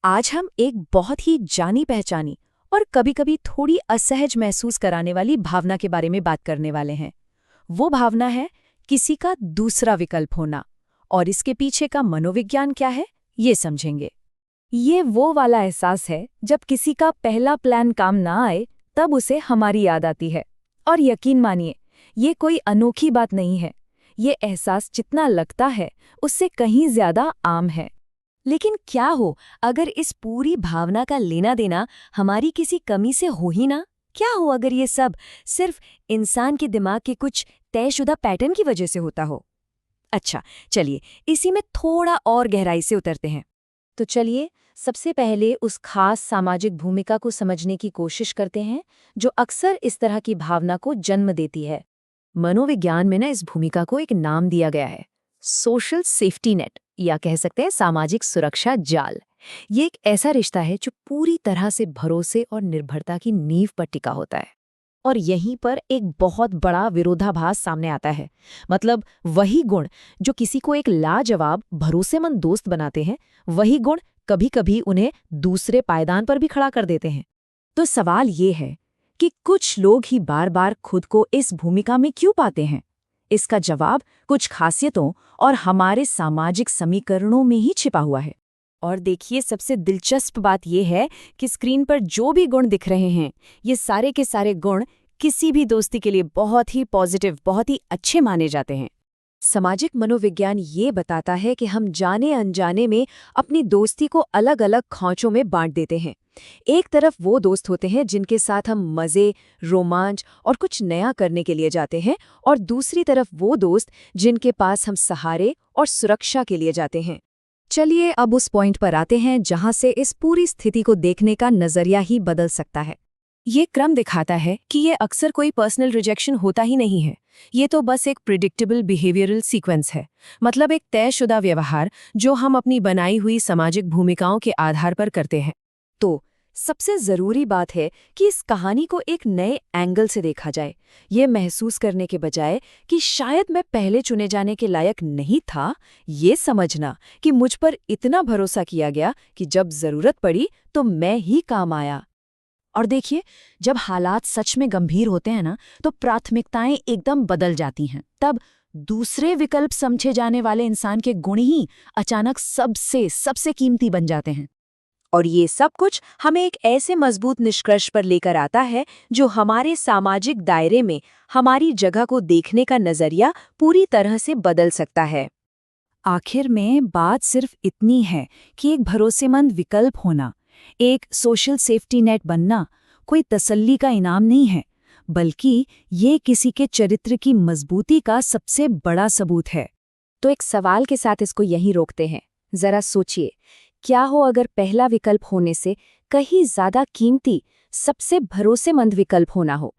आज हम एक बहुत ही जानी पहचानी और कभी-कभी थोड़ी असहज महसूस कराने वाली भावना के बारे में बात करने वाले हैं। वो भावना है किसी का दूसरा विकल्प होना, और इसके पीछे का मनोविज्ञान क्या है, ये समझेंगे। ये वो वाला एहसास है जब किसी का पहला प्लान काम ना आए, तब उसे हमारी याद आती है। और यकीन मानिए, ये कोई अनोखी बात नहीं है। ये एहसास जितना लगता है, उससे कहीं ज्यादा आम है। लेकिन क्या हो अगर इस पूरी भावना का लेना देना हमारी किसी कमी से हो ही ना? क्या हो अगर ये सब सिर्फ इंसान के दिमाग के कुछ तयशुदा पैटर्न की वजह से होता हो? अच्छा, चलिए इसी में थोड़ा और गहराई से उतरते हैं। तो चलिए सबसे पहले उस खास सामाजिक भूमिका को समझने की कोशिश करते हैं जो अक्सर इस तरह की भावना को जन्म देती है। मनोविज्ञान में ना इस भूमिका को एक नाम दिया गया है, सोशल सेफ्टी नेट, या कह सकते हैं सामाजिक सुरक्षा जाल। ये एक ऐसा रिश्ता है जो पूरी तरह से भरोसे और निर्भरता की नींव पर टिका होता है। और यहीं पर एक बहुत बड़ा विरोधाभास सामने आता है। मतलब वही गुण जो किसी को एक लाजवाब भरोसेमंद दोस्त बनाते हैं, वही गुण कभी-कभी उन्हें दूसरे पायदान पर भी खड़ा कर देते हैं। तो सवाल ये है कि कुछ लोग ही बार-बार खुद को इस भूमिका में क्यों पाते हैं? इसका जवाब कुछ खासियतों और हमारे सामाजिक समीकरणों में ही छिपा हुआ है। और देखिए, सबसे दिलचस्प बात यह है कि स्क्रीन पर जो भी गुण दिख रहे हैं, ये सारे के सारे गुण किसी भी दोस्ती के लिए बहुत ही पॉजिटिव, बहुत ही अच्छे माने जाते हैं। सामाजिक मनोविज्ञान ये बताता है कि हम जाने अनजाने में अपनी दोस्ती को अलग-अलग खांचों में बांट देते हैं। एक तरफ वो दोस्त होते हैं जिनके साथ हम मज़े, रोमांच और कुछ नया करने के लिए जाते हैं, और दूसरी तरफ वो दोस्त जिनके पास हम सहारे और सुरक्षा के लिए जाते हैं। चलिए अब उस पॉइंट पर आते हैं जहां से इस पूरी स्थिति को देखने का नज़रिया ही बदल सकता है। ये क्रम दिखाता है कि ये अक्सर कोई पर्सनल रिजेक्शन होता ही नहीं है। ये तो बस एक प्रिडिक्टेबल बिहेवियरल सीक्वेंस है। मतलब एक तयशुदा व्यवहार जो हम अपनी बनाई हुई सामाजिक भूमिकाओं के आधार पर करते हैं। तो सबसे ज़रूरी बात है कि इस कहानी को एक नए एंगल से देखा जाए। ये महसूस करने के बजाय कि शायद मैं पहले चुने जाने के लायक नहीं था, ये समझना कि मुझ पर इतना भरोसा किया गया कि जब ज़रूरत पड़ी तो मैं ही काम आया। और देखिए, जब हालात सच में गंभीर होते हैं ना, तो प्राथमिकताएं एकदम बदल जाती हैं। तब दूसरे विकल्प समझे जाने वाले इंसान के गुण ही अचानक सबसे सबसे कीमती बन जाते हैं। और ये सब कुछ हमें एक ऐसे मजबूत निष्कर्ष पर लेकर आता है जो हमारे सामाजिक दायरे में हमारी जगह को देखने का नजरिया पूरी तरह से बदल सकता है। आखिर में बात सिर्फ इतनी है कि एक भरोसेमंद विकल्प होना, एक सोशल सेफ्टी नेट बनना कोई तसल्ली का इनाम नहीं है, बल्कि ये किसी के चरित्र की मजबूती का सबसे बड़ा सबूत है। तो एक सवाल के साथ इसको यहीं रोकते हैं। जरा सोचिए, क्या हो अगर पहला विकल्प होने से कहीं ज्यादा कीमती सबसे भरोसेमंद विकल्प होना हो?